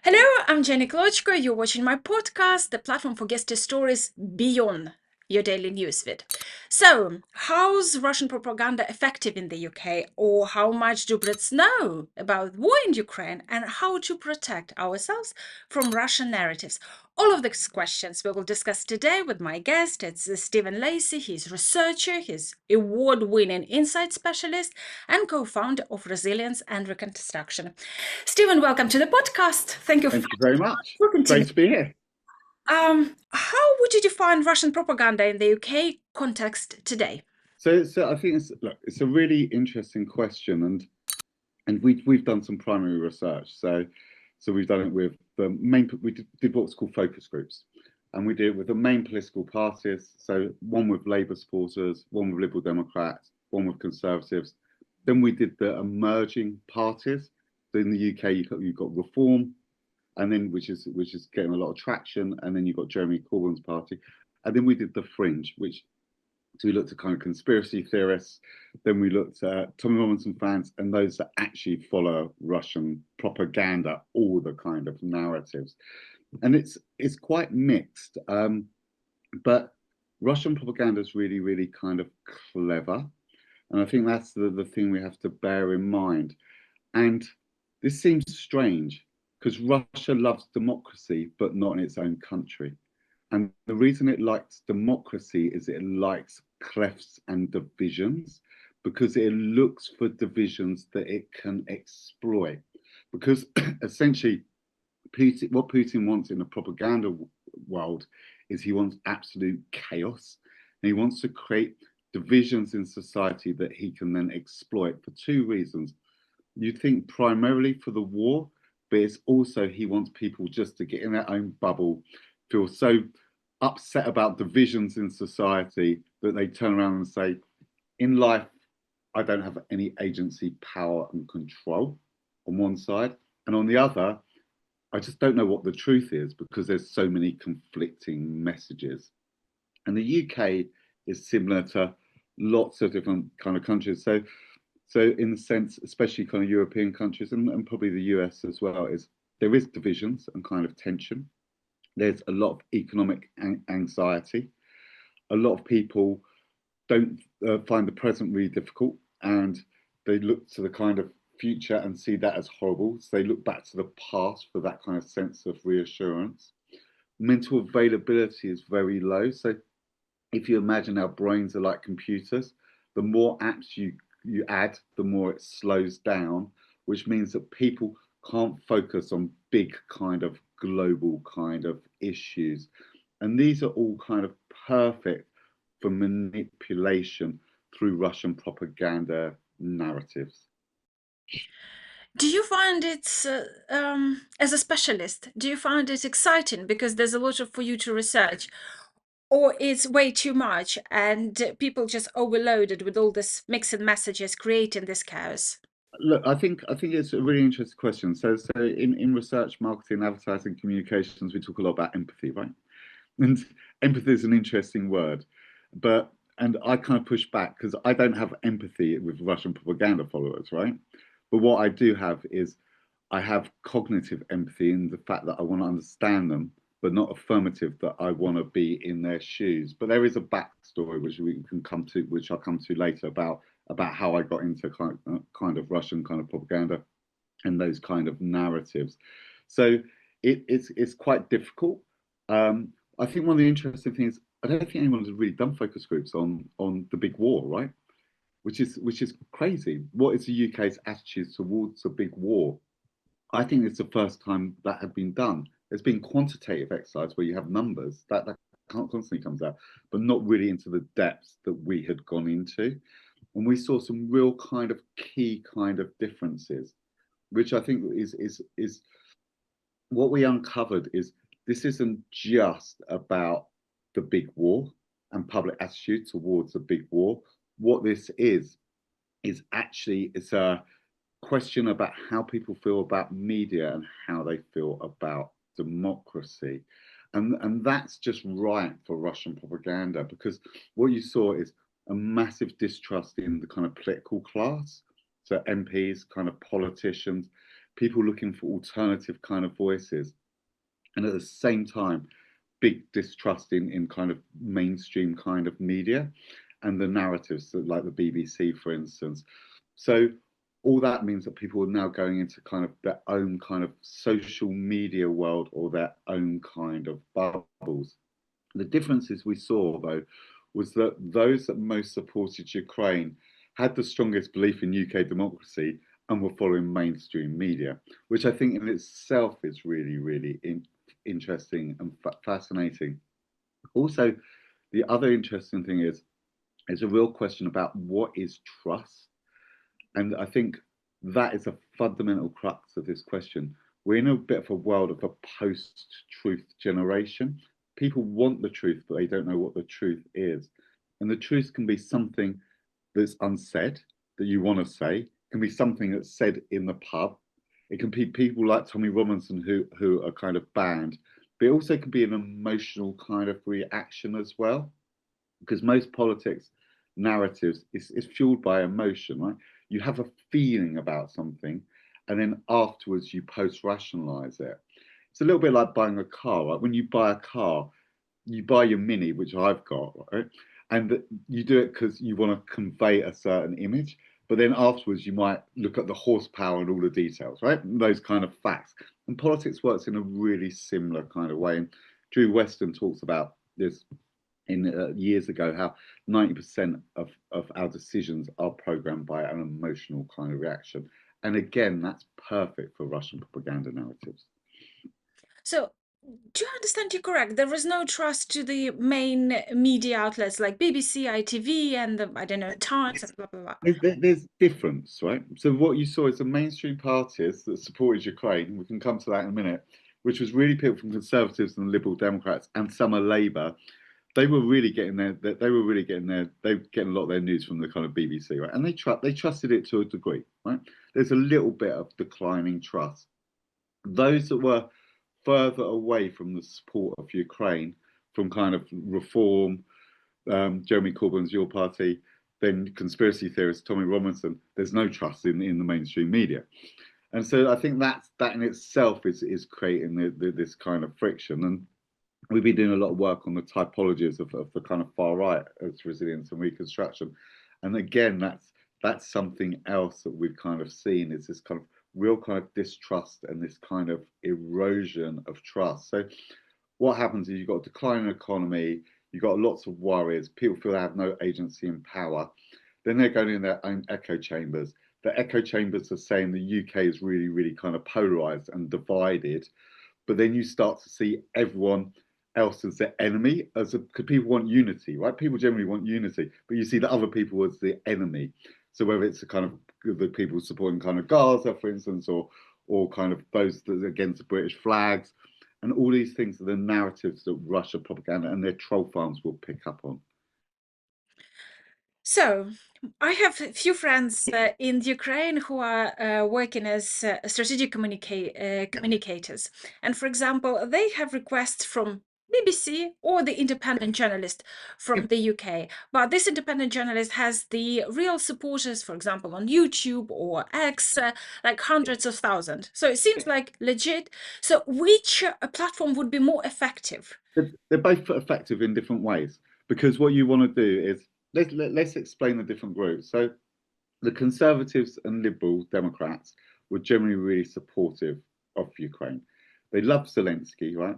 Hello, I'm Jenny Klochko. You're watching my podcast, the platform for guest stories beyond your daily newsfeed. So, how's Russian propaganda effective in the UK, or how much do Brits know about war in Ukraine, and how to protect ourselves from Russian narratives? All of these questions we will discuss today with my guest. It's Steven Lacey. He's a researcher, he's award-winning insight specialist, and co-founder of Resilience and Reconstruction. Stephen, welcome to the podcast. Thank you for Thank you very much. talking to me. Great to be here. How would you define Russian propaganda in the UK context today? So I think it's a really interesting question, and we've done some primary research. So we've done it with did what's called focus groups, and we did it with the main political parties. So one with Labour supporters, one with Liberal Democrats, one with Conservatives. Then we did the emerging parties. So in the UK, you've got Reform, and then which is getting a lot of traction, and then you've got Jeremy Corbyn's party, and then we did the fringe, which so we looked at kind of conspiracy theorists, then we looked at Tommy Robinson fans, and those that actually follow Russian propaganda, all the kind of narratives, and it's quite mixed, but Russian propaganda is really really kind of clever, and I think that's the thing we have to bear in mind. And this seems strange because Russia loves democracy, but not in its own country. And the reason it likes democracy is it likes clefts and divisions because it looks for divisions that it can exploit. Because essentially, what Putin wants in the propaganda world is he wants absolute chaos. And he wants to create divisions in society that he can then exploit for two reasons. You think primarily for the war, but it's also he wants people just to get in their own bubble, feel so upset about divisions in society that they turn around and say, in life, I don't have any agency, power, and control on one side. And on the other, I just don't know what the truth is because there's so many conflicting messages. And the UK is similar to lots of different kind of countries. So in the sense, especially kind of European countries and probably the US as well, is there is divisions and kind of tension. There's a lot of economic anxiety. A lot of people don't find the present really difficult, and they look to the kind of future and see that as horrible. So they look back to the past for that kind of sense of reassurance. Mental availability is very low. So if you imagine our brains are like computers, the more apps you add, the more it slows down, which means that people can't focus on big kind of global kind of issues. And these are all kind of perfect for manipulation through Russian propaganda narratives. Do you find it, as a specialist, do you find it exciting because there's a lot for you to research, or it's way too much and people just overloaded with all this mixed messages creating this chaos? Look, I think it's a really interesting question. So in research, marketing, advertising, communications, we talk a lot about empathy, right? And empathy is an interesting word, but and I kind of push back because I don't have empathy with Russian propaganda followers, right? But what I do have is I have cognitive empathy in the fact that I want to understand them, but not affirmative that I want to be in their shoes. But there is a backstory which we can come to, which I'll come to later about how I got into kind of Russian kind of propaganda and those kind of narratives. So it's quite difficult. I think one of the interesting things I don't think anyone has really done focus groups on the big war, right? Which is crazy. What is the UK's attitude towards the big war? I think it's the first time that had been done. There's been quantitative exercise where you have numbers that constantly comes out, but not really into the depths that we had gone into. And we saw some real kind of key kind of differences, which I think is what we uncovered is this isn't just about the big war and public attitude towards the big war. What this is actually it's a question about how people feel about media and how they feel about democracy. And that's just right for Russian propaganda because what you saw is a massive distrust in the kind of political class. So MPs, kind of politicians, people looking for alternative kind of voices, and at the same time, big distrust in kind of mainstream kind of media and the narratives that, like the BBC, for instance. So all that means that people are now going into kind of their own kind of social media world or their own kind of bubbles. The differences we saw, though, was that those that most supported Ukraine had the strongest belief in UK democracy and were following mainstream media, which I think in itself is really, really interesting and fascinating. Also, the other interesting thing is a real question about what is trust. And I think that is a fundamental crux of this question. We're in a bit of a world of a post-truth generation. People want the truth, but they don't know what the truth is. And the truth can be something that's unsaid that you want to say. It can be something that's said in the pub. It can be people like Tommy Robinson who are kind of banned, but it also can be an emotional kind of reaction as well, because most politics narratives is fueled by emotion, right? You have a feeling about something, and then afterwards you post-rationalize it. It's a little bit like buying a car, right? When you buy a car, you buy your Mini, which I've got, right? And you do it because you want to convey a certain image, but then afterwards you might look at the horsepower and all the details, right? Those kind of facts. And politics works in a really similar kind of way. And Drew Weston talks about this in years ago, how 90% of our decisions are programmed by an emotional kind of reaction. And again, that's perfect for Russian propaganda narratives. So, do you understand you correct? There is no trust to the main media outlets like BBC, ITV, and the, I don't know, Times, and blah blah blah. There's difference, right? So what you saw is the mainstream parties that supported Ukraine, we can come to that in a minute, which was really people from Conservatives and Liberal Democrats and some are Labour. They were really getting their, they were really getting their, they were getting a lot of their news from the kind of BBC, right? And they trusted it to a degree, right? There's a little bit of declining trust. Those that were further away from the support of Ukraine, from kind of reform, Jeremy Corbyn's your party, then conspiracy theorist Tommy Robinson, there's no trust in the mainstream media. And so I think that in itself is creating this kind of friction. And we've been doing a lot of work on the typologies of the kind of far right as resilience and reconstruction. And again, that's something else that we've kind of seen is this kind of real kind of distrust and this kind of erosion of trust. So what happens is you've got a declining economy, you've got lots of worries, people feel they have no agency and power. Then they're going in their own echo chambers. The echo chambers are saying the UK is really, really kind of polarized and divided. But then you start to see everyone else as their enemy, because people want unity, right? People generally want unity, but you see the other people as the enemy. So whether it's a kind of the people supporting kind of Gaza, for instance, or kind of those that are against the British flags, and all these things are the narratives that Russia propaganda and their troll farms will pick up on. So, I have a few friends in Ukraine who are working as strategic communicators. And for example, they have requests from BBC or the independent journalist from the UK. But this independent journalist has the real supporters, for example, on YouTube or X, like hundreds of thousands. So it seems like legit. So which platform would be more effective? They're both effective in different ways, because what you want to do is let's explain the different groups. So the Conservatives and Liberal Democrats were generally really supportive of Ukraine. They love Zelensky, right?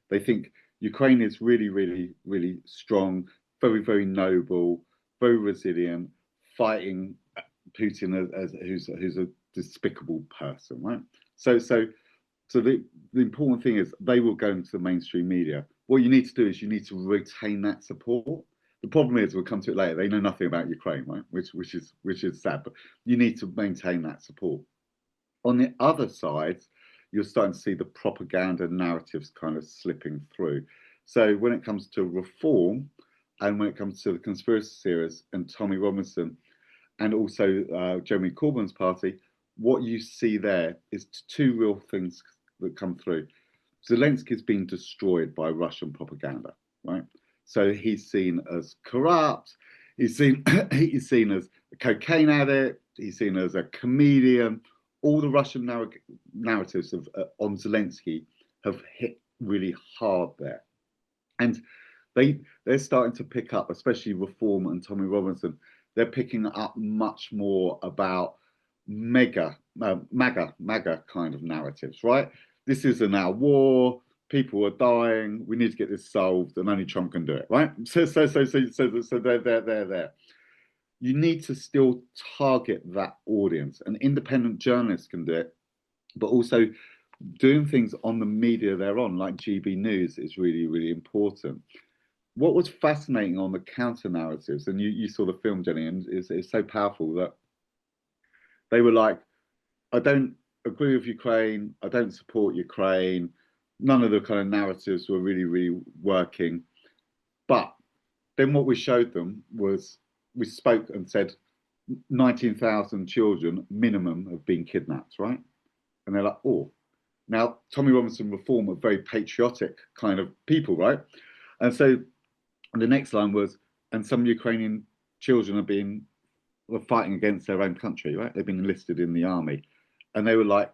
They think Ukraine is really, really, really strong, very, very noble, very resilient, fighting Putin as who's a despicable person, right? So the important thing is they will go into the mainstream media. What you need to do is you need to retain that support. The problem is, we'll come to it later, they know nothing about Ukraine, right? Which is sad, but you need to maintain that support. On the other side, you're starting to see the propaganda narratives kind of slipping through. So when it comes to reform, and when it comes to the conspiracy theorists and Tommy Robinson, and also Jeremy Corbyn's party, what you see there is two real things that come through. Zelensky's been destroyed by Russian propaganda, right? So he's seen as corrupt. He's seen he's seen as a cocaine addict. He's seen as a comedian. all the Russian narratives of on Zelensky have hit really hard there, and they're starting to pick up, especially Reform and Tommy Robinson. They're picking up much more about MAGA kind of narratives, right? This is an our war. People are dying. We need to get this solved, and only Trump can do it, right? So they're there. You need to still target that audience, and independent journalists can do it, but also doing things on the media they're on, like GB News, is really, really important. What was fascinating on the counter narratives, and you saw the film, Jenny, and it's so powerful that they were like, I don't agree with Ukraine, I don't support Ukraine. None of the kind of narratives were really, really working. But then what we showed them was we spoke and said 19,000 children minimum have been kidnapped, right? And they're like, oh. Now, Tommy Robinson Reform are very patriotic kind of people, right? And so the next line was, and some Ukrainian children were fighting against their own country, right? They've been enlisted in the army. And they were like,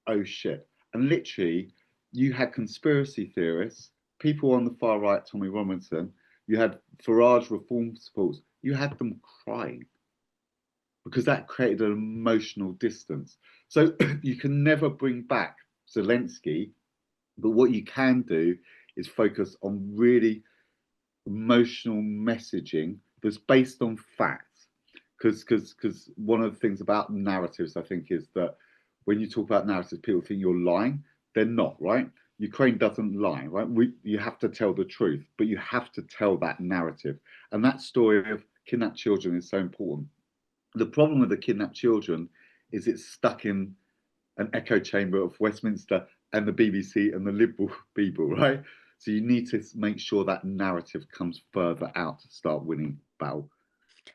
oh shit. And literally, you had conspiracy theorists, people on the far right, Tommy Robinson, you had Farage Reform supporters, you had them crying because that created an emotional distance. So you can never bring back Zelensky, but what you can do is focus on really emotional messaging that's based on facts. Because one of the things about narratives, I think, is that when you talk about narratives, people think you're lying. They're not, right? Ukraine doesn't lie, right? You have to tell the truth, but you have to tell that narrative. And that story of kidnapped children is so important. The problem with the kidnapped children is it's stuck in an echo chamber of Westminster and the BBC and the Liberal people, right? So you need to make sure that narrative comes further out to start winning battle.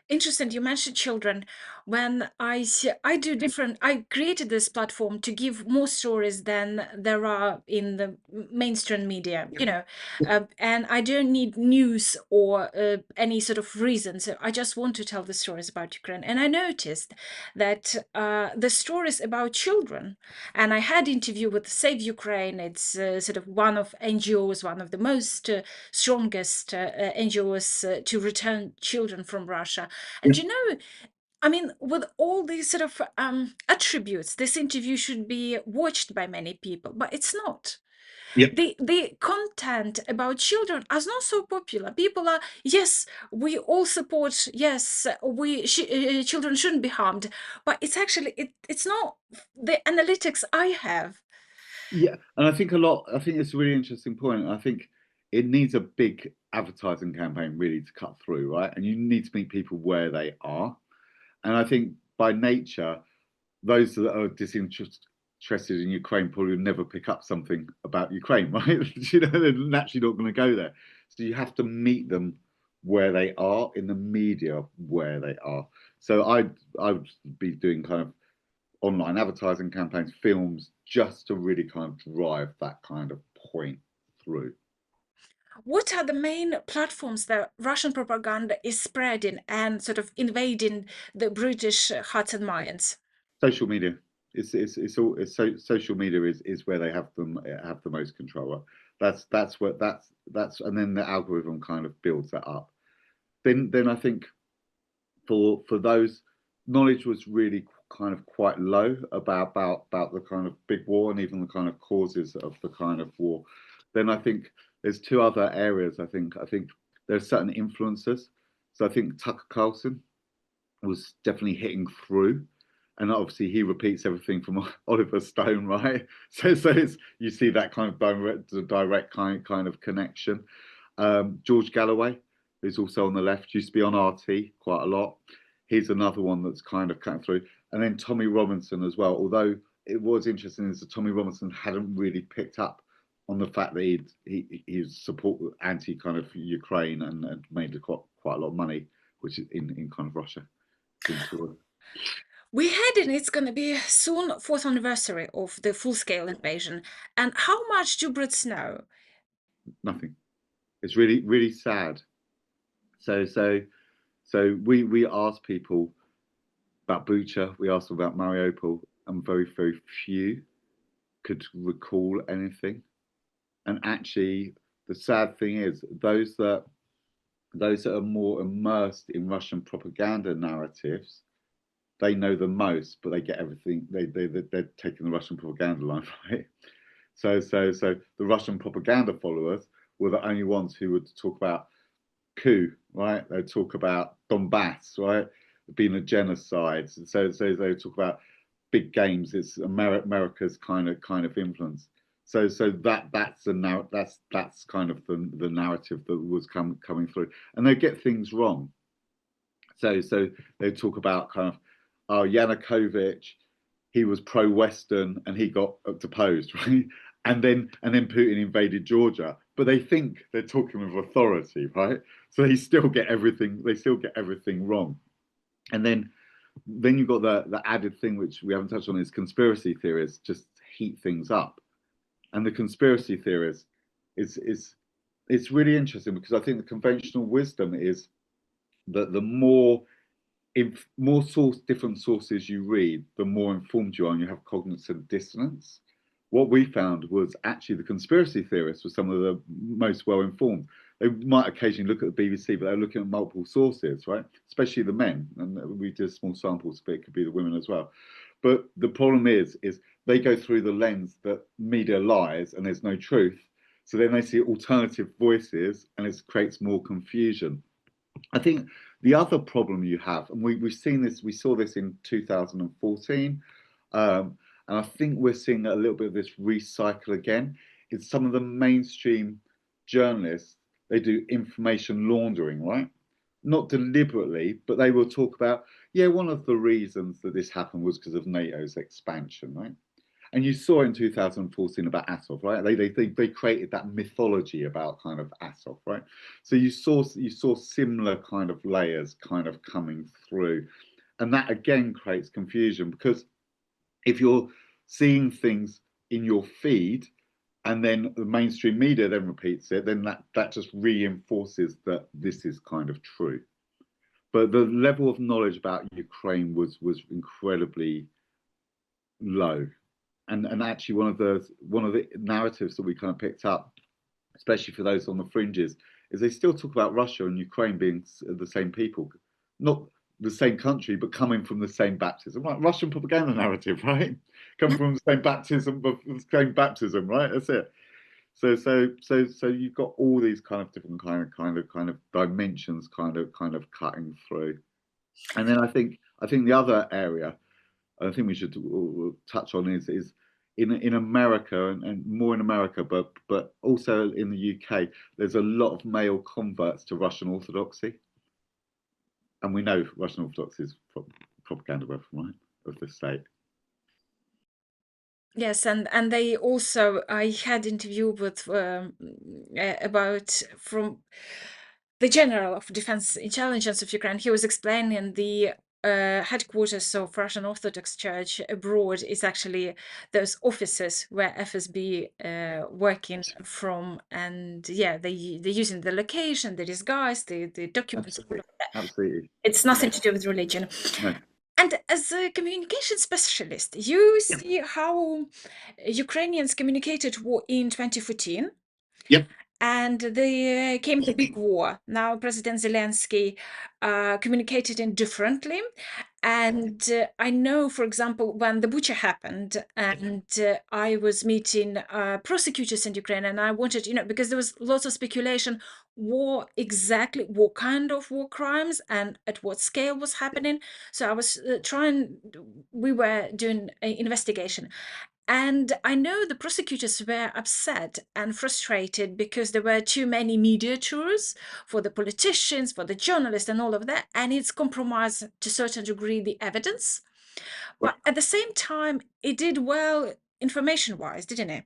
Interesting. You mentioned children. When I do different, I created this platform to give more stories than there are in the mainstream media, and I don't need news or any sort of reasons. I just want to tell the stories about Ukraine. And I noticed that the stories about children, and I had interview with Save Ukraine. It's sort of one of NGOs, one of the most strongest NGOs to return children from Russia. Yeah. And I mean, with all these sort of attributes, this interview should be watched by many people, but it's not. Yeah. The content about children is not so popular. People are, yes, we all support, yes, children shouldn't be harmed, but it's actually it's not the analytics I have. Yeah, and I think it's a really interesting point. I think it needs a big advertising campaign really to cut through, right? And you need to meet people where they are. And I think by nature, those that are disinterested in Ukraine probably would never pick up something about Ukraine, right? They're naturally not going to go there. So you have to meet them where they are in the media where they are. So I would be doing kind of online advertising campaigns, films, just to really kind of drive that kind of point through. What are the main platforms that Russian propaganda is spreading and sort of invading the British hearts and minds? Social media. It's all social media is where they have the most control. That's what that's and then the algorithm kind of builds that up. Then I think for those, knowledge was really kind of quite low about the kind of big war and even the kind of causes of the kind of war. Then I think there's two other areas. I think there's certain influencers. So I think Tucker Carlson was definitely hitting through. And obviously, he repeats everything from Oliver Stone, right? So you see that kind of direct kind of connection. George Galloway, who's also on the left, used to be on RT quite a lot. He's another one that's kind of cutting through. And then Tommy Robinson as well. Although it was interesting is that Tommy Robinson hadn't really picked up on the fact that he's support anti kind of Ukraine and made quite a lot of money, which is in kind of Russia. We had and it's going to be soon fourth anniversary of the full-scale invasion. And how much do Brits know? Nothing. It's really really sad. So we asked people about Bucha, we asked them about Mariupol, and very, very few could recall anything. And actually, the sad thing is, those that are more immersed in Russian propaganda narratives, they know the most, but they get everything. They're taking the Russian propaganda line, right? So the Russian propaganda followers were the only ones who would talk about coup, right? They'd talk about Donbass, right, being a genocide. So they would talk about big games. It's America's kind of influence. So that's that's kind of the narrative that was coming through, and they get things wrong. So they talk about kind of, oh, Yanukovych, he was pro-Western and he got deposed, right? And then Putin invaded Georgia, but they think they're talking with authority, right? So they still get everything. They still get everything wrong. And then you've got the added thing which we haven't touched on is conspiracy theories just heat things up. And the conspiracy theories is it's really interesting because I think the conventional wisdom is that the more if more different sources you read, the more informed you are and you have cognitive dissonance. What we found was actually the conspiracy theorists were some of the most well informed. They might occasionally look at the BBC, but they're looking at multiple sources, right? Especially the men, and we did small samples, but it could be the women as well. But the problem is they go through the lens that media lies and there's no truth. So then they see alternative voices, and it creates more confusion. I think the other problem you have, and we've seen this, we saw this in 2014, and I think we're seeing a little bit of this recycle again. It's some of the mainstream journalists, they do information laundering, right? Not deliberately, but they will talk about, yeah, one of the reasons that this happened was because of NATO's expansion, right? And you saw in 2014 about Azov, right? They created that mythology about kind of Azov, right? So you saw similar kind of layers kind of coming through, and that again creates confusion because if you're seeing things in your feed and then the mainstream media then repeats it, then that just reinforces that this is kind of true. But the level of knowledge about Ukraine was incredibly low. And actually one of the narratives that we kind of picked up, especially for those on the fringes, is they still talk about Russia and Ukraine being the same people, not the same country, but coming from the same baptism. Right? Russian propaganda narrative, right? Come from the same baptism, right? That's it. So you've got all these kind of different kind of dimensions kind of cutting through. And then I think the other area I think we should touch on is in America and more in America, but also in the UK, there's a lot of male converts to Russian Orthodoxy, and we know Russian Orthodoxy is propaganda weapon, right, of the state. Yes, and they also I had interview with about from the General of Defense Intelligence of Ukraine. He was explaining the headquarters of Russian Orthodox Church abroad is actually those offices where FSB working from, and yeah, they're using the location, the disguise, the documents. Absolutely, absolutely. It's nothing to do with religion. No. And as a communication specialist, you see how Ukrainians communicated in 2014, Yep. and there came the big war. Now President Zelensky communicated in differently. And I know, for example, when the Bucha happened, and I was meeting prosecutors in Ukraine, and I wanted, because there was lots of speculation, what kind of war crimes and at what scale was happening. So I was we were doing an investigation. And I know the prosecutors were upset and frustrated because there were too many media tours for the politicians, for the journalists, and all of that. And it's compromised to a certain degree the evidence. But at the same time, it did well information wise, didn't it?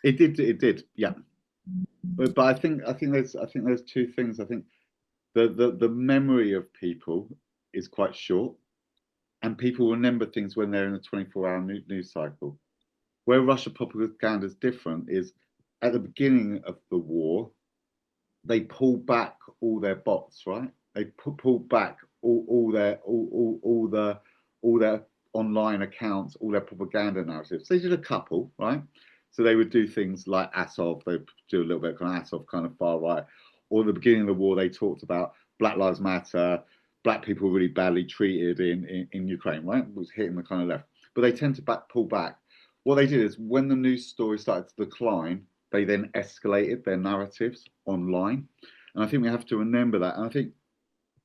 It did, yeah. But I think there's two things. I think the memory of people is quite short, and people remember things when they're in a 24-hour news cycle. Where Russia propaganda is different is at the beginning of the war, they pulled back all their bots, right? They pulled back all their online accounts, all their propaganda narratives. They did a couple, right? So they would do things like Asov, they would do a little bit kind of Asov, kind of far right. Or at the beginning of the war, they talked about Black Lives Matter, black people really badly treated in Ukraine, right? It was hitting the kind of left. But they tend to pull back. What they did is when the news story started to decline, they then escalated their narratives online. And I think we have to remember that. And I think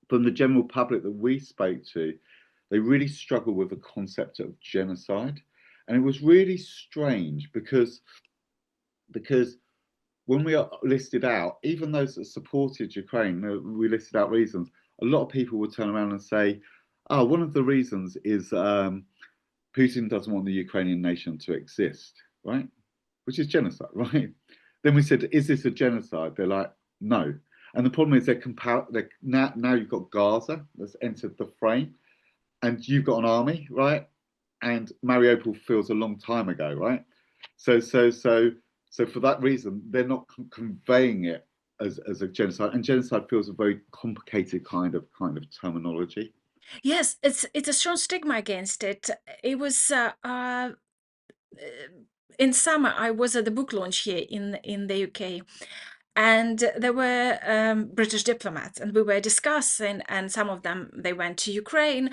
from the general public that we spoke to, they really struggle with the concept of genocide. And it was really strange because when we are listed out, even those that supported Ukraine, we listed out reasons. A lot of people would turn around and say, "Oh, one of the reasons is Putin doesn't want the Ukrainian nation to exist," right? Which is genocide, right? Then we said, "Is this a genocide?" They're like, "No." And the problem is now you've got Gaza that's entered the frame, and you've got an army, right? And Mariupol feels a long time ago, right? So for that reason, they're not conveying it as a genocide, and genocide feels a very complicated kind of terminology. Yes, it's a strong stigma against it. It was in summer. I was at the book launch here in the UK, and there were British diplomats, and we were discussing, and some of them they went to Ukraine,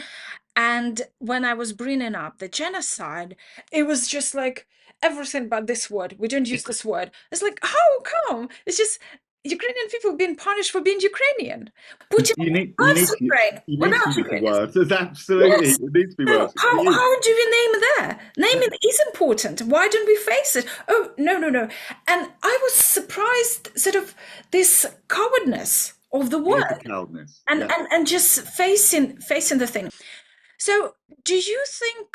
and when I was bringing up the genocide, it was just like everything but this word. We don't use this word. It's like, how come? It's just Ukrainian people being punished for being Ukrainian. Putin You need you loves need to Ukraine you need to without use the Ukrainians. words. There's absolutely Yes. it needs to be So words to use. how do we name there? Yeah, Naming is important. Why don't we face it? Oh, no, no, no. And I was surprised, sort of this cowardness of the it is a word, cowardness. and Yeah. just facing the thing. So do you think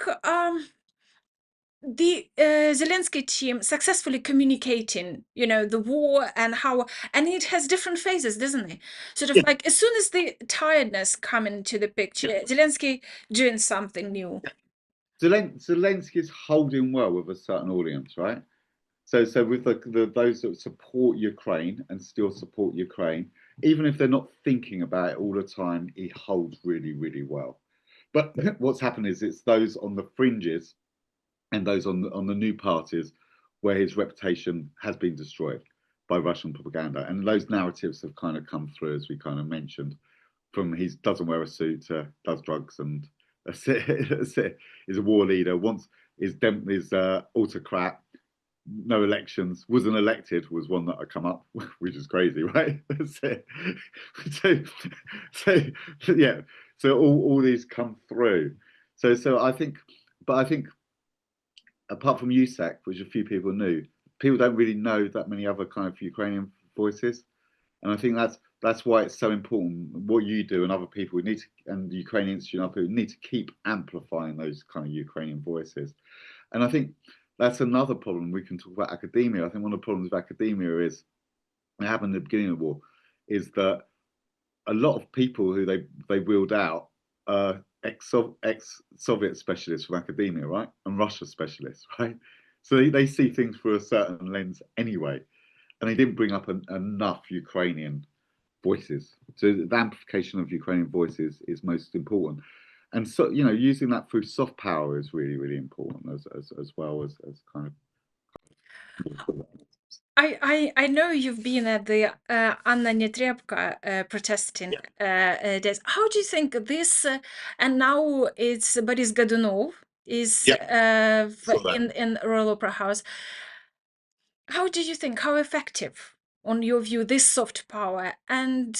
the Zelensky team successfully communicating, the war and how, and it has different phases, doesn't it? Sort of Yeah. like as soon as the tiredness come into the picture, Zelensky doing something new. Zelensky's holding well with a certain audience, right? So with those that support Ukraine and still support Ukraine, even if they're not thinking about it all the time, he holds really, really well. But what's happened is it's those on the fringes and those on the new parties where his reputation has been destroyed by Russian propaganda, and those narratives have kind of come through as we kind of mentioned, from he doesn't wear a suit, does drugs, and that's it. That's it. Is a war leader. Once is autocrat. No elections. Wasn't elected was one that I come up, which is crazy, right? so, so, so yeah. So all these come through. So I think, but I think apart from USAC, which a few people knew, people don't really know that many other kind of Ukrainian voices. And I think that's why it's so important what you do and other people need to, and the Ukrainian Institute and other people need to keep amplifying those kind of Ukrainian voices. And I think that's another problem. We can talk about academia. I think one of the problems with academia is it happened at the beginning of the war, is that a lot of people who they wheeled out ex-Soviet specialists from academia, right, and Russia specialists, right. So they see things through a certain lens anyway, and they didn't bring up enough Ukrainian voices. So the amplification of Ukrainian voices is most important. And so, using that through soft power is really, really important as well as kind of. I know you've been at the Anna Netrebka protesting days. How do you think this, and now it's Boris Godunov is Yeah, saw that. in Royal Opera House. How do you think, how effective, on your view, this soft power, and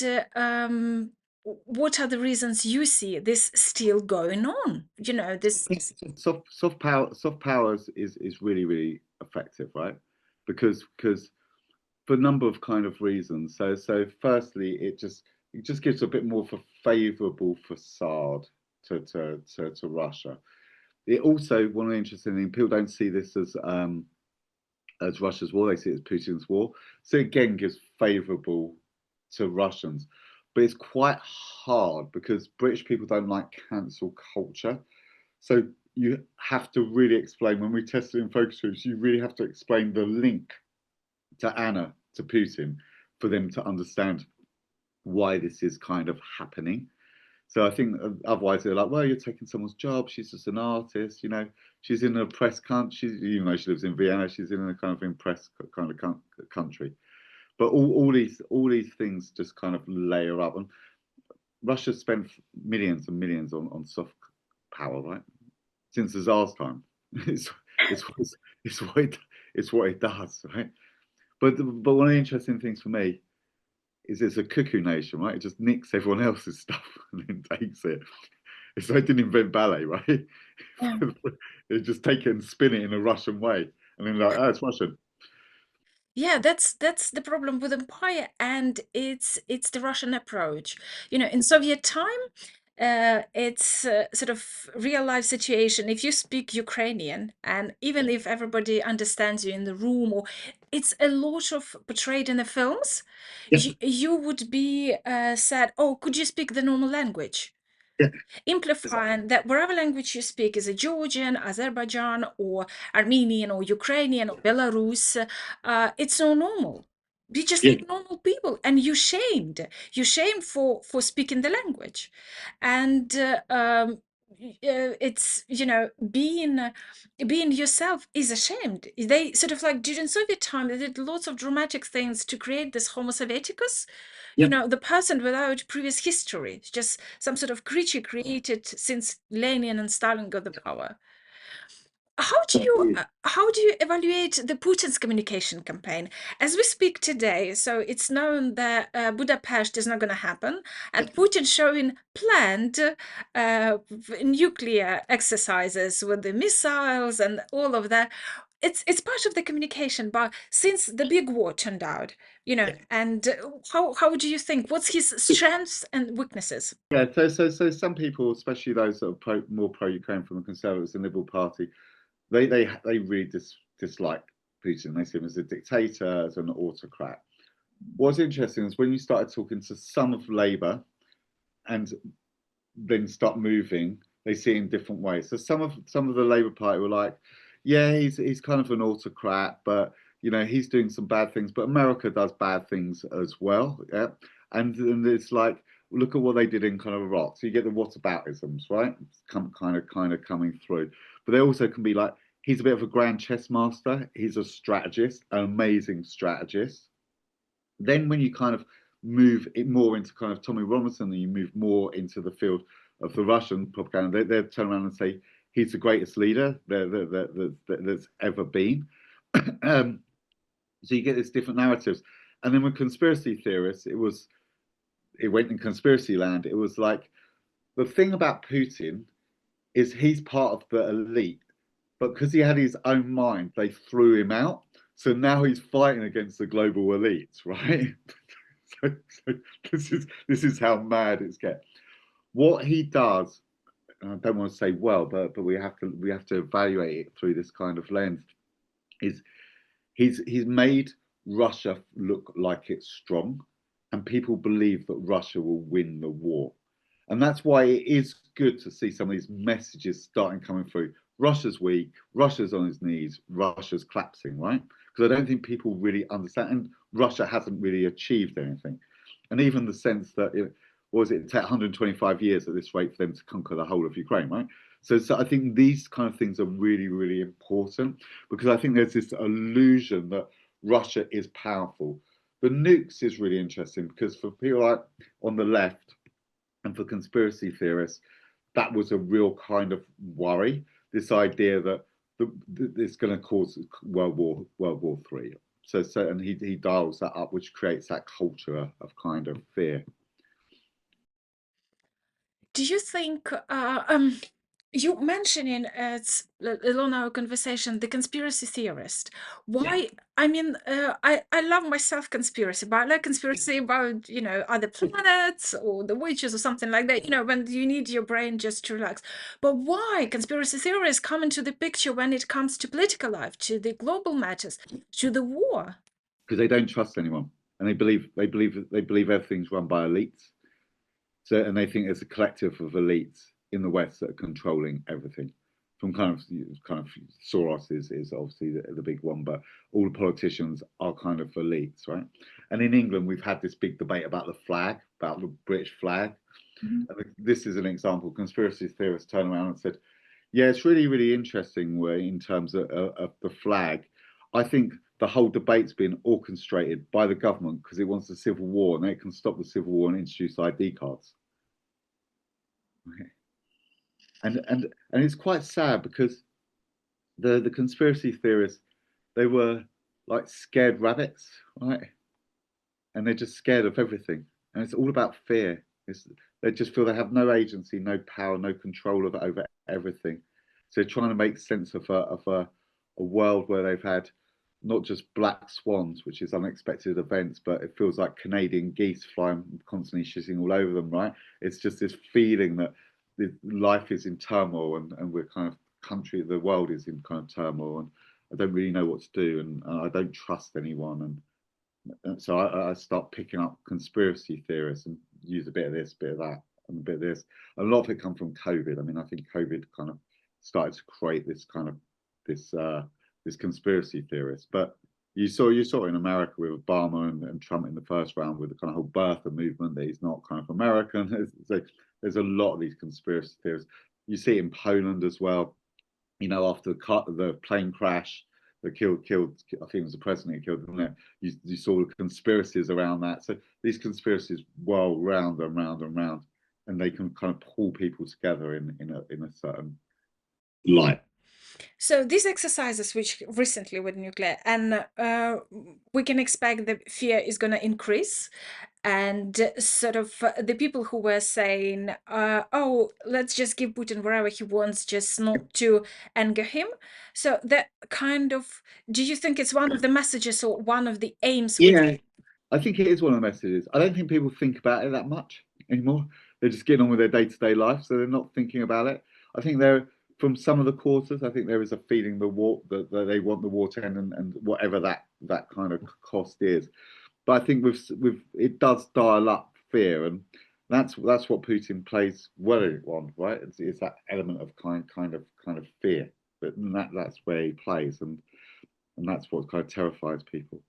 what are the reasons you see this still going on? This. Soft powers is really, really effective, right? Because for a number of kind of reasons. So firstly, it just gives a bit more of a favourable facade to Russia. It also, one of the interesting things, people don't see this as Russia's war, they see it as Putin's war. So again, gives favourable to Russians. But it's quite hard because British people don't like cancel culture. So you have to really explain, when we tested in focus groups, you really have to explain the link to Anna, to Putin, for them to understand why this is kind of happening. So I think otherwise they're like, well, you're taking someone's job. She's just an artist, you know. She's in an oppressed country. Even though she lives in Vienna, she's in a kind of impressed kind of country. But all these things just kind of layer up. And Russia spent millions and millions on soft power, right? Since the Tsar's time, it's it's what it's what it's what it does, right? But one of the interesting things for me is it's a cuckoo nation, right? It just nicks everyone else's stuff and then takes it. It's like they didn't invent ballet, right? Yeah. They just take it and spin it in a Russian way, and then like, oh, it's Russian. Yeah, that's the problem with empire, and it's the Russian approach. You know, in Soviet time, it's sort of real life situation. If you speak Ukrainian, and even if everybody understands you in the room, or it's a lot of portrayed in the films, Yeah, you would be said, "Oh, could you speak the normal language?" yeah, exactly. Implying that wherever language you speak is a Georgian, Azerbaijan, or Armenian, or Ukrainian, or Belarus, it's so normal. Be just Yeah, like normal people, and you shamed. You shamed for speaking the language, and it's being yourself is ashamed. They sort of like during Soviet time they did lots of dramatic things to create this Homo Sovieticus, yeah. the person without previous history. It's just some sort of creature created since Lenin and Stalin got the power. How do you evaluate the Putin's communication campaign as we speak today? So it's known that Budapest is not going to happen, and Putin showing planned nuclear exercises with the missiles and all of that. It's part of the communication, but since the big war turned out, and how do you think? What's his strengths and weaknesses? Yeah, so some people, especially those that are more pro-Ukraine from the Conservatives and Liberal Party, they really dislike Putin. They see him as a dictator, as an autocrat. What's interesting is when you started talking to some of Labour and then start moving, they see it in different ways. So some of the Labour Party were like, yeah, he's kind of an autocrat, but he's doing some bad things. But America does bad things as well, yeah. And it's like, look at what they did in kind of Iraq. So you get the whataboutisms, right? Kind of coming through. But they also can be like, he's a bit of a grand chess master. He's a strategist, an amazing strategist. Then when you kind of move it more into kind of Tommy Robinson, and you move more into the field of the Russian propaganda, they turn around and say he's the greatest leader that's ever been. um, so you get these different narratives, and then with conspiracy theorists, it went in conspiracy land. It was like the thing about Putin is he's part of the elite, but because he had his own mind, they threw him out. So now he's fighting against the global elites, right? So this is how mad it's get. What he does, and I don't want to say well, but we have to evaluate it through this kind of lens. Is he's made Russia look like it's strong, and people believe that Russia will win the war. And that's why it is good to see some of these messages starting coming through. Russia's weak, Russia's on its knees, Russia's collapsing, right? Because I don't think people really understand, and Russia hasn't really achieved anything. And even the sense that was it take 125 years at this rate for them to conquer the whole of Ukraine, right? So I think these kind of things are really, really important because I think there's this illusion that Russia is powerful. The nukes is really interesting because for people like on the left and for conspiracy theorists, that was a real kind of worry. This idea that it's going to cause World War Three. And he dials that up, which creates that culture of kind of fear. Do you think you mentioning it's along our conversation the conspiracy theorist? Why? I mean, I love myself conspiracy, but I like conspiracy about other planets or the witches or something like that. When you need your brain just to relax. But why conspiracy theorists come into the picture when it comes to political life, to the global matters, to the war? Because they don't trust anyone, and they believe everything's run by elites. So, and they think there's a collective of elites in the West that are controlling everything. From kind of Soros is obviously the big one, but all the politicians are kind of elites, right? And in England, we've had this big debate about the flag, about the British flag. Mhm. And this is an example. Conspiracy theorists turn around and said, yeah, it's really, really interesting way in terms of the flag. I think the whole debate's been orchestrated by the government because it wants a civil war and it can stop the civil war and introduce ID cards. Okay. And it's quite sad because the conspiracy theorists, they were like scared rabbits, right? And they're just scared of everything. And it's all about fear. They just feel they have no agency, no power, no control over everything. So they're trying to make sense of a world where they've had not just black swans, which is unexpected events, but it feels like Canadian geese flying constantly shitting all over them, right? It's just this feeling that life is in turmoil and we're kind of the world is in kind of turmoil and I don't really know what to do and I don't trust anyone so I start picking up conspiracy theorists and use a bit of this, bit of that, and a bit of this. A lot of it come from COVID. I mean, I think COVID kind of started to create this kind of this this conspiracy theorist. But you saw in America with Obama and Trump in the first round with the kind of whole birther movement that he's not kind of American. There's a lot of these conspiracy theories. You see it in Poland as well. You know, after the plane crash that killed, I think it was the president who killed, wasn't it? You saw the conspiracies around that. So these conspiracies whirl round and round and round, and they can kind of pull people together in a certain light. So these exercises, which recently with nuclear, and we can expect the fear is going to increase, and sort of the people who were saying, "Oh, let's just give Putin wherever he wants, just not to anger him." So that kind of, do you think it's one of the messages or one of the aims which? Yeah, I think it is one of the messages. I don't think people think about it that much anymore. They're just getting on with their day-to-day life, so they're not thinking about it. I think they're from some of the quarters. I think there is a feeling that they want the war to end and whatever that kind of cost is. But I think with it does dial up fear, and that's what Putin plays well on, right? It's that element of kind of fear, but that's where he plays, and that's what kind of terrifies people.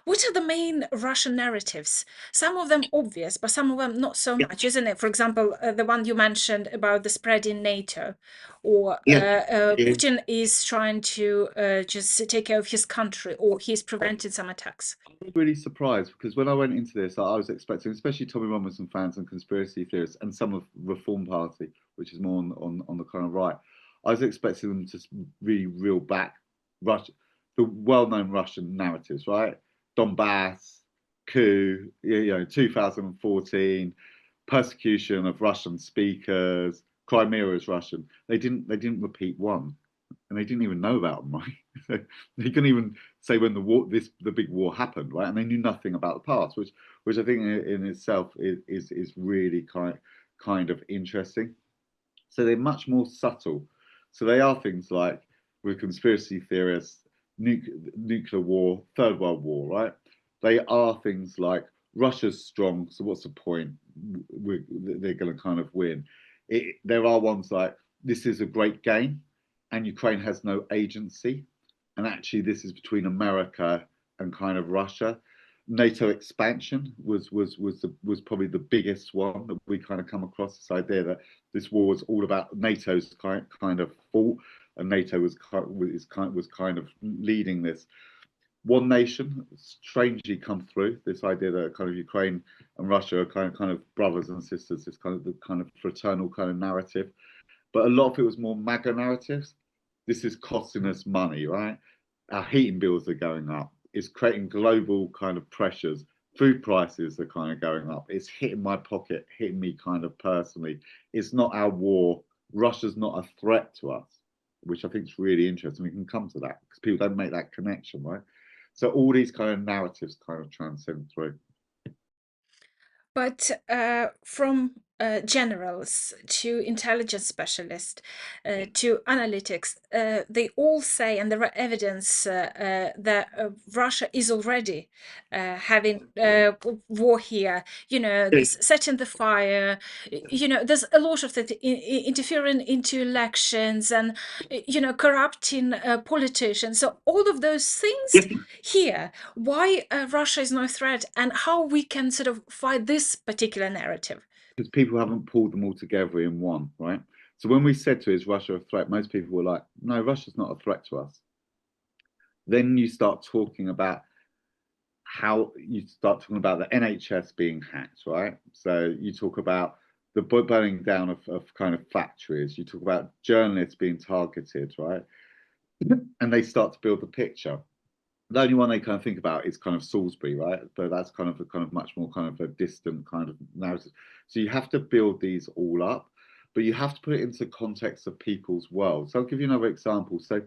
What are the main Russian narratives? Some of them obvious, but some of them not so much, isn't it? For example, the one you mentioned about the spread in NATO, or Yeah, yeah. Putin is trying to just take care of his country, or he's preventing some attacks. I was really surprised because when I went into this, I was expecting, especially Tommy Robinson fans and conspiracy theorists, and some of Reform Party, which is more on the kind of right. I was expecting them to really reel back Russia, the well-known Russian narratives, right? Donbass, coup, 2014, persecution of Russian speakers, Crimea is Russian. They didn't repeat one, and they didn't even know about them, right? So they couldn't even say when the big war happened, right? And they knew nothing about the past, which I think in itself is really kind of interesting. So they're much more subtle. So they are things like with conspiracy theorists, nuclear war, Third World War, right? They are things like Russia's strong, so what's the point? They're going to kind of win. There are ones like this is a great game, and Ukraine has no agency, and actually this is between America and kind of Russia. NATO expansion was probably the biggest one that we kind of come across, this idea that this war was all about NATO's kind of fault, and NATO was kind of leading this. One nation strangely come through this idea that kind of Ukraine and Russia are kind of brothers and sisters, this kind of the kind of fraternal kind of narrative. But a lot of it was more MAGA narratives. This is costing us money, right? Our heating bills are going up. It's creating global kind of pressures. Food prices are kind of going up. It's hitting my pocket, hitting me kind of personally. It's not our war. Russia's not a threat to us, which I think is really interesting. We can come to that because people don't make that connection, right? So all these kind of narratives kind of transcend through. But from generals to intelligence specialists to analytics, they all say, and there are evidence that Russia is already having war here. You know, setting the fire. You know, there's a lot of that interfering into elections and corrupting politicians. So all of those things here. Why Russia is no threat, and how we can sort of fight this particular narrative. because people haven't pulled them all together in one, right? So when we said to is Russia a threat, most people were like, no, Russia's not a threat to us. Then you start talking about how you start talking about the NHS being hacked, right? So you talk about the burning down of kind of factories. You talk about journalists being targeted, right? And they start to build the picture. The only one they kind of think about is kind of Salisbury, right? But that's kind of a kind of much more kind of a distant kind of narrative. So you have to build these all up, but you have to put it into context of people's world. So I'll give you another example. So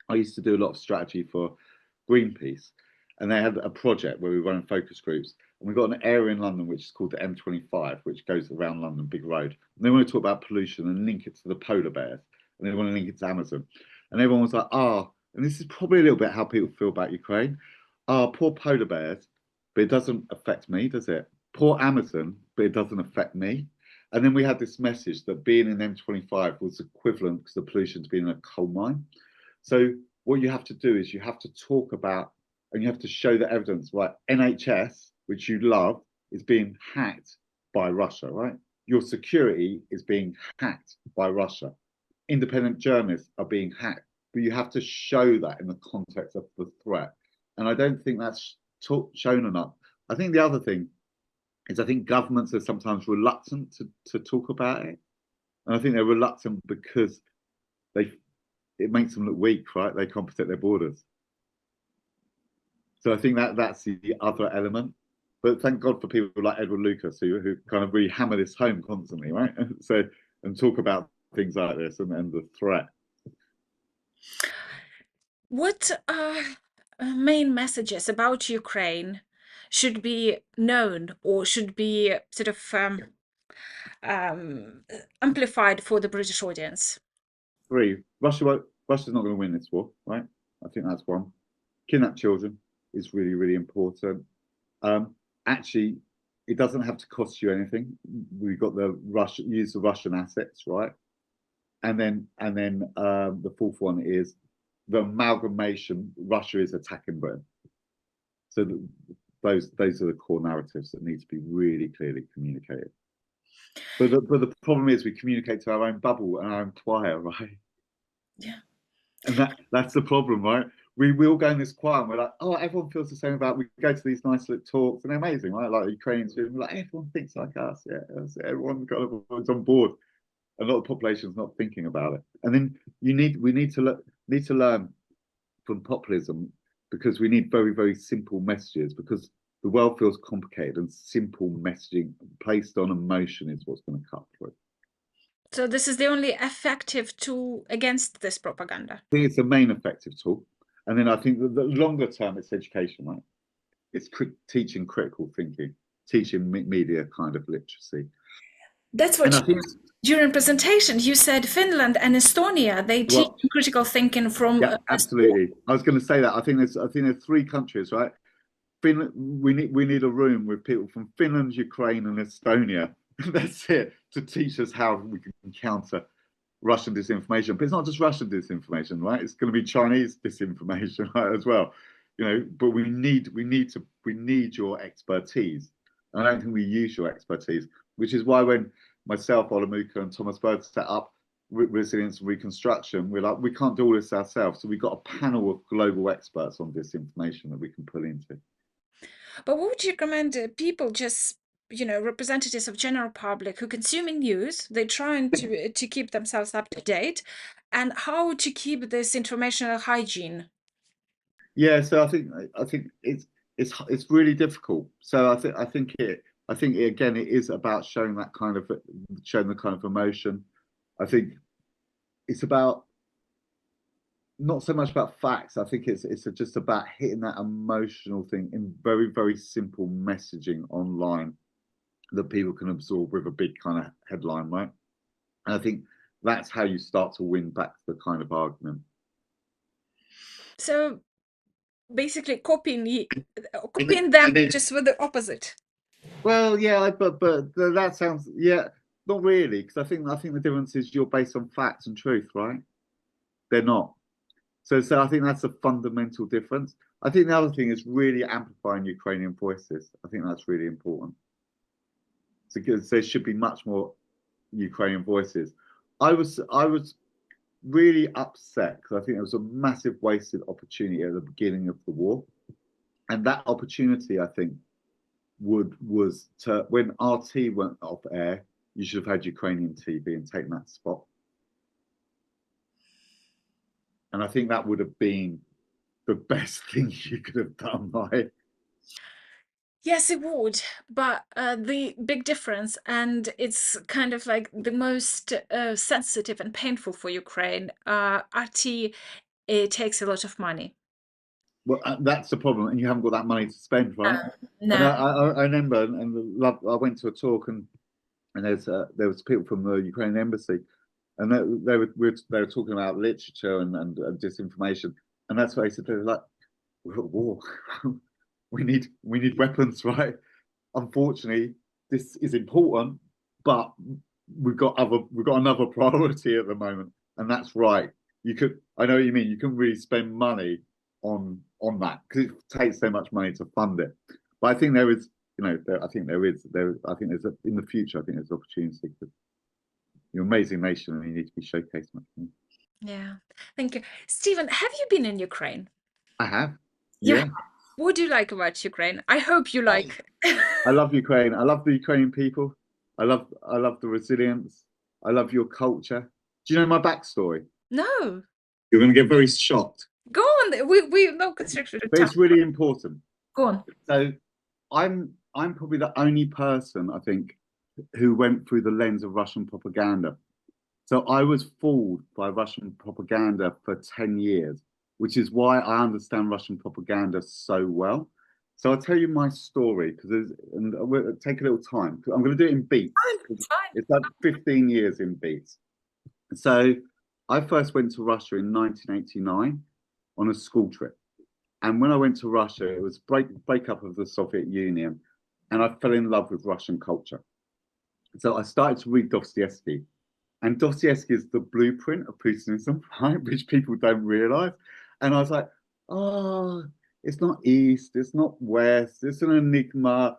I used to do a lot of strategy for Greenpeace, and they had a project where we were running focus groups, and we've got an area in London which is called the M25, which goes around London, big road. And they want to talk about pollution and link it to the polar bears, and they want to link it to Amazon. And everyone was like, and this is probably a little bit how people feel about Ukraine. Poor polar bears, but it doesn't affect me, does it? Poor Amazon, but it doesn't affect me. And then we had this message that being in M25 was equivalent because the pollution to being in a coal mine. So what you have to do is you have to talk about and you have to show the evidence, right? NHS, which you love, is being hacked by Russia, right? Your security is being hacked by Russia. Independent journalists are being hacked, but you have to show that in the context of the threat. And I don't think that's shown enough. I think the other thing is I think governments are sometimes reluctant to talk about it. And I think they're reluctant because it makes them look weak, right? They can't protect their borders. So I think that's the other element. But thank God for people like Edward Lucas who kind of really hammer this home constantly, right? So and talk about things like this and the threat. What main messages about Ukraine should be known or should be sort of um, amplified for the British audience? Russia's not going to win this war, right? I think that's one. Kidnap children is really, really important. Actually, it doesn't have to cost you anything. We've got use the Russian assets, right? And then the fourth one is the amalgamation. Russia is attacking Britain. So those are the core narratives that need to be really clearly communicated. But the problem is we communicate to our own bubble and our own choir, right? Yeah. And that's the problem, right? We all go in this choir and we're like, oh, everyone feels the same about. We go to these nice little talks and they're amazing, right? Like Ukrainians, we're like everyone thinks like us, yeah. Everyone kind of is on board. A lot of the population's not thinking about it. And then we need to learn from populism because we need very, very simple messages because the world feels complicated and simple messaging placed on emotion is what's going to cut through. So this is the only effective tool against this propaganda. I think it's the main effective tool. And then I think the longer term, it's education, right? It's teaching critical thinking, teaching media kind of literacy. That's what during presentation you said Finland and Estonia, they teach critical thinking from absolutely. I was going to say that. I think there's 3 countries, right? Finland, we need a room with people from Finland, Ukraine, and Estonia. That's it, to teach us how we can counter Russian disinformation. But it's not just Russian disinformation, right? It's going to be Chinese disinformation, right, as well. You know, but we need your expertise. And I don't think we use your expertise, which is why when myself, Olamuka, and Thomas Bird set up Resilience and Reconstruction, we're like, we can't do all this ourselves. So we've got a panel of global experts on disinformation that we can pull into. But what would you recommend people just, representatives of general public who consuming news, they're trying to keep themselves up to date, and how to keep this informational hygiene? Yeah, so I think it's really difficult. So I think again it is about showing the kind of emotion. I think it's about not so much about facts. I think it's just about hitting that emotional thing in very, very simple messaging online that people can absorb with a big kind of headline, right? And I think that's how you start to win back the kind of argument. So basically copying them just with the opposite. Well, yeah, but that sounds, not really, because I think the difference is you're based on facts and truth, right? They're not. So I think that's a fundamental difference. I think the other thing is really amplifying Ukrainian voices. I think that's really important. because there should be much more Ukrainian voices. I was really upset because I think it was a massive wasted opportunity at the beginning of the war, and that opportunity I think was to when RT went off air, you should have had Ukrainian TV and taken that spot. And I think that would have been the best thing you could have done, right? Yes, it would, but the big difference, and it's kind of like the most sensitive and painful for Ukraine, RT, it takes a lot of money. Well, that's the problem, and you haven't got that money to spend, right? And No. I remember, and I went to a talk, and there was people from the Ukrainian embassy, and they were talking about literature and disinformation, and that's what they said. They were like, "We're at war. we need weapons, right? Unfortunately, this is important, but we've got another priority at the moment, and that's right. I know what you mean. You can really spend money on that because it takes so much money to fund it. But I think there is, I think there is there. I think in the future. I think there's opportunity because you're an amazing nation and you need to be showcased much more. Yeah. Thank you. Stephen, have you been in Ukraine? I have, Yeah. yeah. What do you like about Ukraine? I hope you like. I love Ukraine. I love the Ukrainian people. I love the resilience. I love your culture. Do you know my backstory? No. You're going to get very shocked, Go on. We no constriction. but it's really important. Go on. So I'm probably the only person I think who went through the lens of Russian propaganda. So I was fooled by Russian propaganda for 10 years, which is why I understand Russian propaganda so well. So I'll tell you my story and we'll take a little time. I'm going to do it in beats. Fine. It's like 15 years in beats. So I first went to Russia in 1989 on a school trip. And when I went to Russia, it was breakup of the Soviet Union, and I fell in love with Russian culture. So I started to read Dostoevsky, and Dostoevsky is the blueprint of Putinism, right? Which people don't realize. And I was like, oh, it's not East, it's not West, it's an enigma.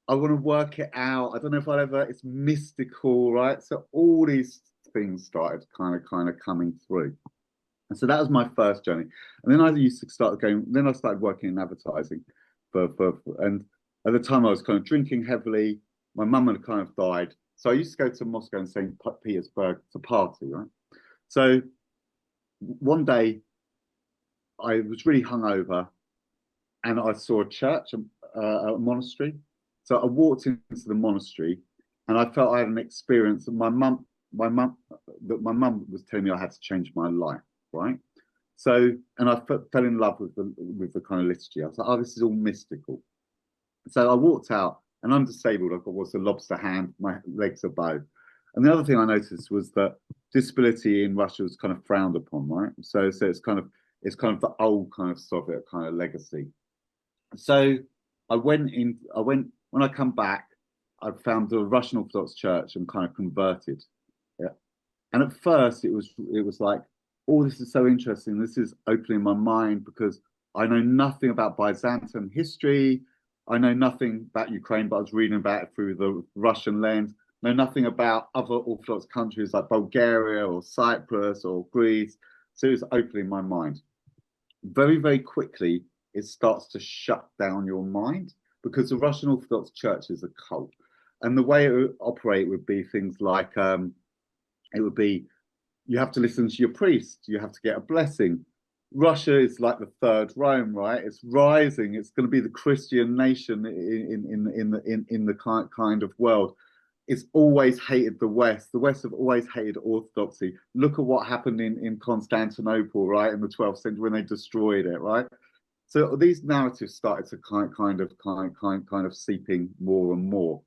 I want to work it out. I don't know if I'll ever, it's mystical, right? So all these things started kind of coming through. And so that was my first journey. And then I used to start going, then I started working in advertising and at the time I was kind of drinking heavily. My mum had kind of died. So I used to go to Moscow and St. Petersburg to party, right? So one day I was really hungover and I saw a church, a monastery. So I walked into the monastery and I felt I had an experience that my mum was telling me I had to change my life, right? So, and I fell in love with the kind of liturgy. I was like, oh, this is all mystical. So I walked out, and I'm disabled. I've got what's a lobster hand, my legs are bowed. And the other thing I noticed was that disability in Russia was kind of frowned upon, right? So it's kind of the old kind of Soviet kind of legacy. So I went when I come back, I found the Russian Orthodox Church and kind of converted. Yeah. And at first it was like, oh, this is so interesting. This is opening my mind because I know nothing about Byzantine history. I know nothing about Ukraine, but I was reading about it through the Russian lens. Know nothing about other Orthodox countries like Bulgaria or Cyprus or Greece. So it was opening my mind. Very, very quickly, it starts to shut down your mind because the Russian Orthodox Church is a cult. And the way it would operate would be things like it would be you have to listen to your priest, you have to get a blessing. Russia is like the third Rome, right? It's rising. It's going to be the Christian nation in the kind of world. It's always hated the West. The West have always hated Orthodoxy. Look at what happened in Constantinople, right, in the 12th century when they destroyed it, right? So these narratives started to kind of seeping more and more.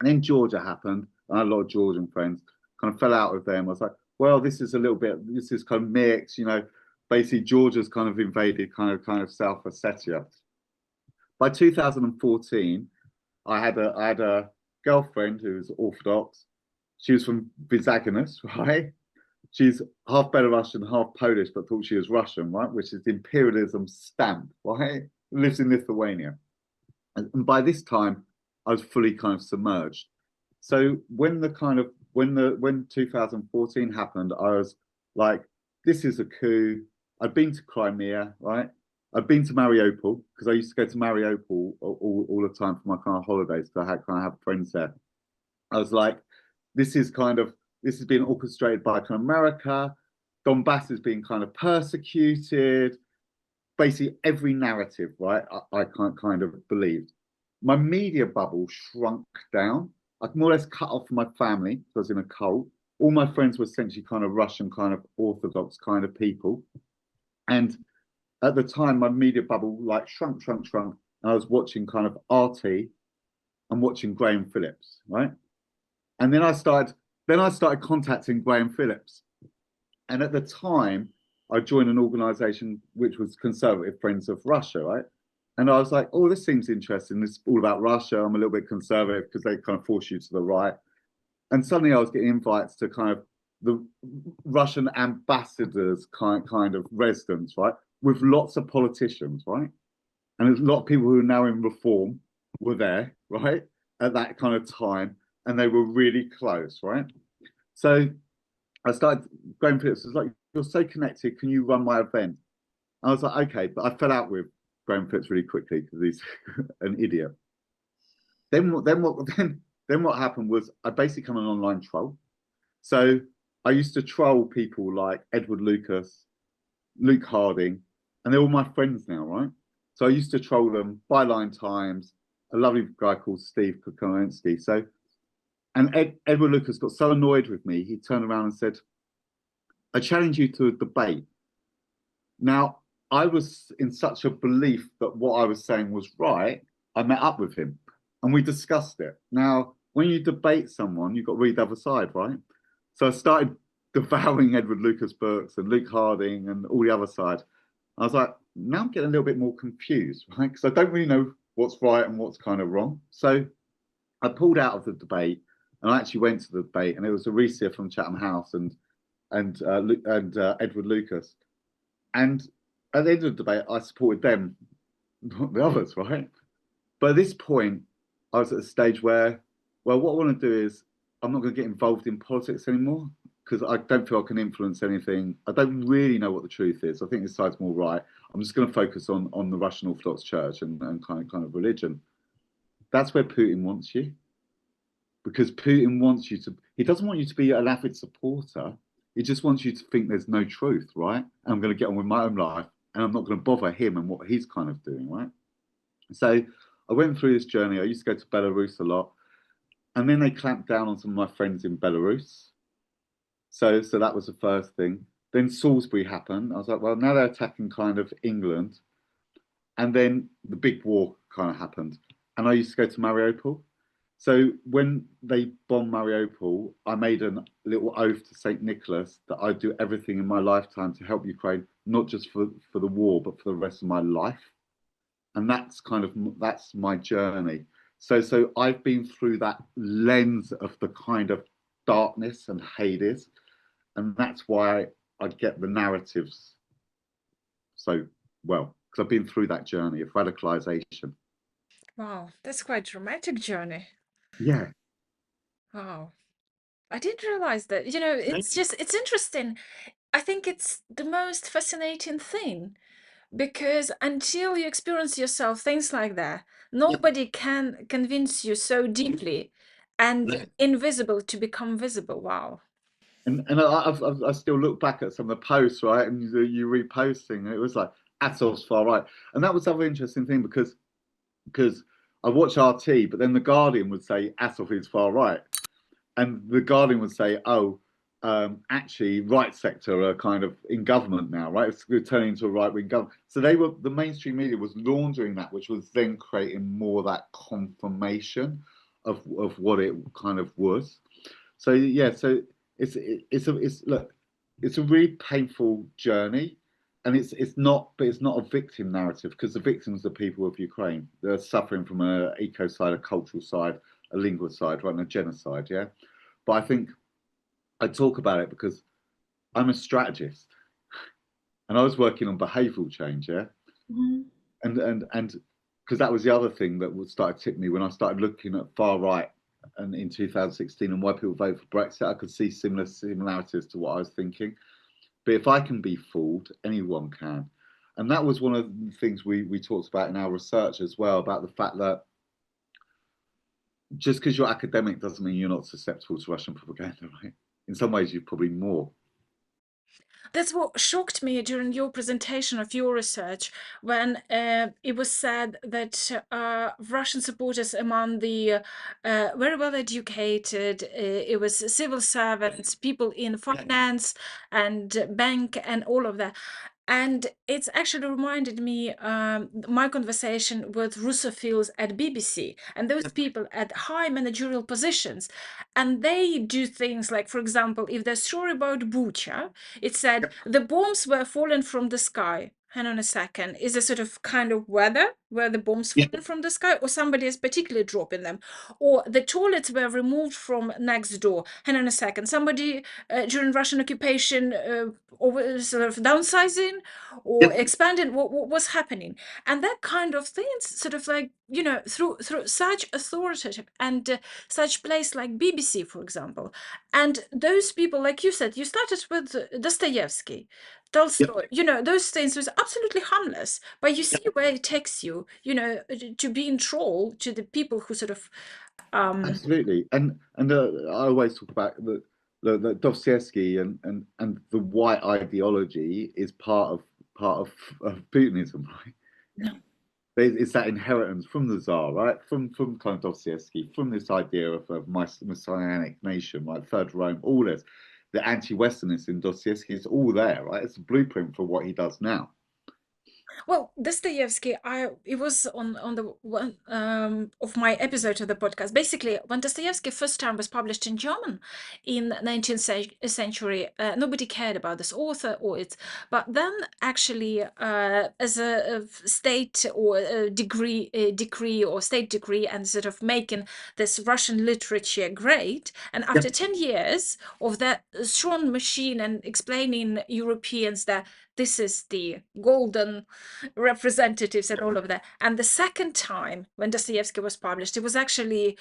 And then Georgia happened. I had a lot of Georgian friends. Kind of fell out with them. I was like, well, this is kind of mixed, basically Georgia's kind of invaded kind of South Ossetia. By 2014, I had a girlfriend who was Orthodox. She was from Vizaginus, right? She's half Belarusian, half Polish, but thought she was Russian, right? Which is the imperialism stamp, right? Lives in Lithuania. And by this time, I was fully kind of submerged. So when 2014 happened, I was like, this is a coup. I'd been to Crimea, right? I'd been to Mariupol because I used to go to Mariupol all the time for my kind of holidays because I had kind of have friends there. I was like, this is being orchestrated by kind of America. Donbass is being kind of persecuted. Basically, every narrative, right? I kind of believed. My media bubble shrunk down. I more or less cut off from my family. So I was in a cult. All my friends were essentially kind of Russian, kind of Orthodox kind of people. And at the time, my media bubble like shrunk. And I was watching kind of RT and watching Graham Phillips, right? And then I started contacting Graham Phillips. And at the time, I joined an organization which was Conservative Friends of Russia, right? And I was like, oh, this seems interesting. It's all about Russia. I'm a little bit conservative because they kind of force you to the right. And suddenly I was getting invites to kind of the Russian ambassadors kind of residence, right? With lots of politicians, right? And there's a lot of people who are now in reform were there, right? At that kind of time. And they were really close, right? So I started, Graham Phillips was like, you're so connected. Can you run my event? I was like, okay. But I fell out with Graham Phillips really quickly because he's an idiot. Then what happened was I basically became an online troll. So I used to troll people like Edward Lucas, Luke Harding, and they're all my friends now, right? So I used to troll them, Byline Times, a lovely guy called Steve Kukonensky. So, and Edward Lucas got so annoyed with me, he turned around and said, I challenge you to a debate. Now, I was in such a belief that what I was saying was right, I met up with him and we discussed it. Now, when you debate someone, you've got to read the other side, right? So I started devouring Edward Lucas books and Luke Harding and all the other side. I was like, now I'm getting a little bit more confused, right? Because I don't really know what's right and what's kind of wrong. So I pulled out of the debate and I actually went to the debate, and it was Aricia from Chatham House and Edward Lucas. And at the end of the debate, I supported them, not the others, right? But at this point, I was at a stage where, well, what I want to do is I'm not going to get involved in politics anymore because I don't feel I can influence anything. I don't really know what the truth is. I think this side's more right. I'm just going to focus on the Russian Orthodox Church and kind of religion. That's where Putin wants you, because Putin wants you to. He doesn't want you to be an avid supporter. He just wants you to think there's no truth, right? And I'm going to get on with my own life, and I'm not going to bother him and what he's kind of doing, right? So I went through this journey. I used to go to Belarus a lot, and then they clamped down on some of my friends in Belarus. So that was the first thing. Then Salisbury happened. I was like, well, now they're attacking kind of England, and then the big war kind of happened. And I used to go to Mariupol. So when they bombed Mariupol, I made a little oath to St. Nicholas that I'd do everything in my lifetime to help Ukraine, not just for the war, but for the rest of my life. And that's my journey. So I've been through that lens of the kind of darkness and Hades, and that's why I get the narratives so well, because I've been through that journey of radicalization. Wow, that's quite a dramatic journey. Yeah. Wow. I didn't realize that. It's interesting. I think it's the most fascinating thing because until you experience yourself things like that, nobody can convince you so deeply and invisible to become visible. Wow. And I still look back at some of the posts, right? And you reposting, and it was like Atov's far right, and that was the other interesting thing because I watch RT, but then the Guardian would say Atov is far right, and the Guardian would say, oh, actually, right sector are kind of in government now, right? It's turning into a right wing government. So the mainstream media was laundering that, which was then creating more that confirmation of what it kind of was. So yeah, so it's a really painful journey, and it's not a victim narrative because the victims are the people of Ukraine. They're suffering from an eco side, a cultural side, a lingual side, right, and a genocide. Yeah, but I think I talk about it because I'm a strategist, and I was working on behavioural change. Yeah, and because that was the other thing that would start to tip me when I started looking at far right and in 2016 and why people vote for Brexit, I could see similarities to what I was thinking. But if I can be fooled, anyone can. And that was one of the things we talked about in our research as well, about the fact that just because you're academic doesn't mean you're not susceptible to Russian propaganda, right? In some ways, you're probably more. That's what shocked me during your presentation of your research when it was said that Russian supporters among the very well educated, it was civil servants, people in finance and bank and all of that. And it's actually reminded me my conversation with Russophiles at BBC and those people at high managerial positions. And they do things like, for example, if there's a story about Bucha, it said the bombs were falling from the sky. Hang on a second. Is a sort of kind of weather where the bombs falling from the sky, or somebody is particularly dropping them, or the toilets were removed from next door. Hang on a second. Somebody during Russian occupation or sort of downsizing or expanding. What was happening? And that kind of things, sort of like through such authoritative and such place like BBC, for example, and those people, like you said, you started with Dostoevsky, Tolstoy, those things was absolutely harmless, but you see where it takes you, to be in troll to the people who sort of Absolutely, and I always talk about the Dostoevsky and the white ideology is part of Putinism, right? yeah. It's that inheritance from the Tsar, right? From kind of Dostoevsky, from this idea of a messianic nation, right? Third Rome, all this, the anti-Westerness in Dostoevsky is all there, right? It's a blueprint for what he does now. Well, Dostoevsky, it was on the one of my episode of the podcast. Basically, when Dostoevsky first time was published in German in 19th century, nobody cared about this author or it. But then, actually, as a state or a decree or state decree, and sort of making this Russian literature great, and after 10 years of that strong machine and explaining Europeans that this is the golden representatives and all of that. And the second time when Dostoevsky was published, it was actually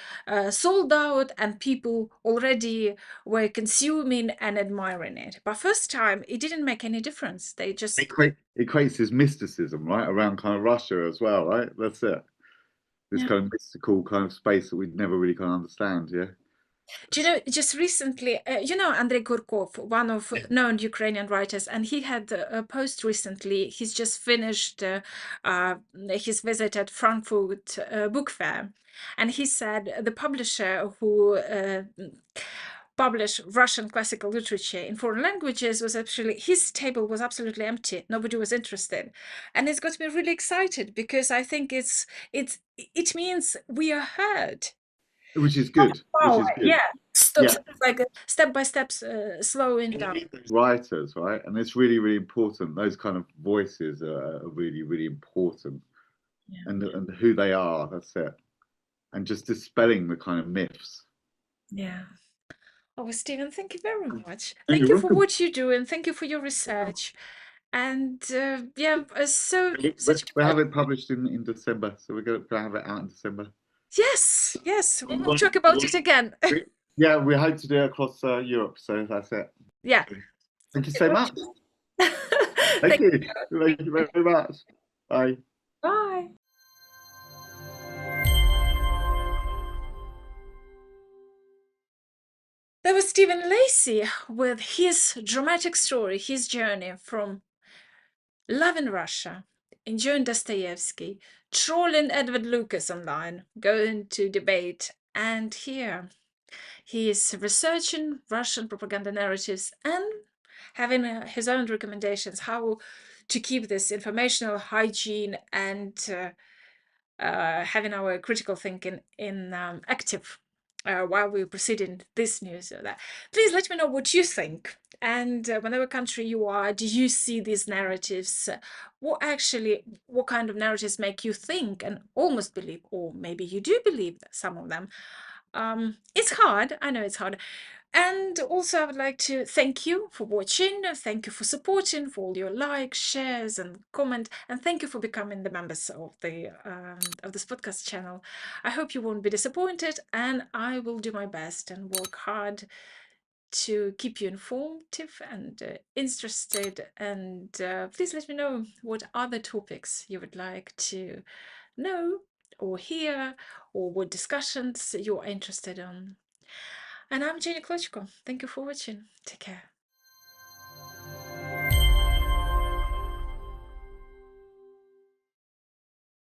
sold out and people already were consuming and admiring it. But first time, it didn't make any difference. They just It creates this mysticism, right, around kind of Russia as well, right? That's it. This yeah. kind of mystical kind of space that we'd never really kind of understand, yeah. Do you know, just recently, Andrei Kurkov, one of known Ukrainian writers, and he had a post recently. He's just finished his visit at Frankfurt Book Fair, and he said the publisher who published Russian classical literature in foreign languages was actually his table was absolutely empty. Nobody was interested, and it's got me really excited because I think it means we are heard. Which is good. Which Power, is good. yeah. Stop, Yeah. like step by step, slowing You down. need those writers, right? And it's really, really important. Those kind of voices are really, really important. Yeah. And who they are, that's it. And just dispelling the kind of myths. Yeah. Oh, Stephen, thank you very much. And Thank you're you for welcome. what you do, and thank you for your research. And yeah, so such a We'll pleasure. have it published in December. So we're going to have it out in December. Yes, yes, we will talk about it again. Yeah, we hope to do it across Europe. So that's it. Yeah. Thank you so much. Thank Thank you. you. Thank you very much. Bye. Bye. That was Steven Lacey with his dramatic story, his journey from loving Russia, enjoying Dostoevsky, trolling Edward Lucas online, going to debate, and here he is researching Russian propaganda narratives and having his own recommendations how to keep this informational hygiene and having our critical thinking in active while we proceed in this news or that. Please let me know what you think. And whenever country you are, do you see these narratives? What kind of narratives make you think and almost believe, or maybe you do believe some of them? It's hard. I know it's hard. And also, I would like to thank you for watching. Thank you for supporting, for all your likes, shares, and comment. And thank you for becoming the members of this podcast channel. I hope you won't be disappointed, and I will do my best and work hard to keep you informative and interested. And please let me know what other topics you would like to know or hear, or what discussions you're interested in. And I'm Jenny Klochko. Thank you for watching. Take care.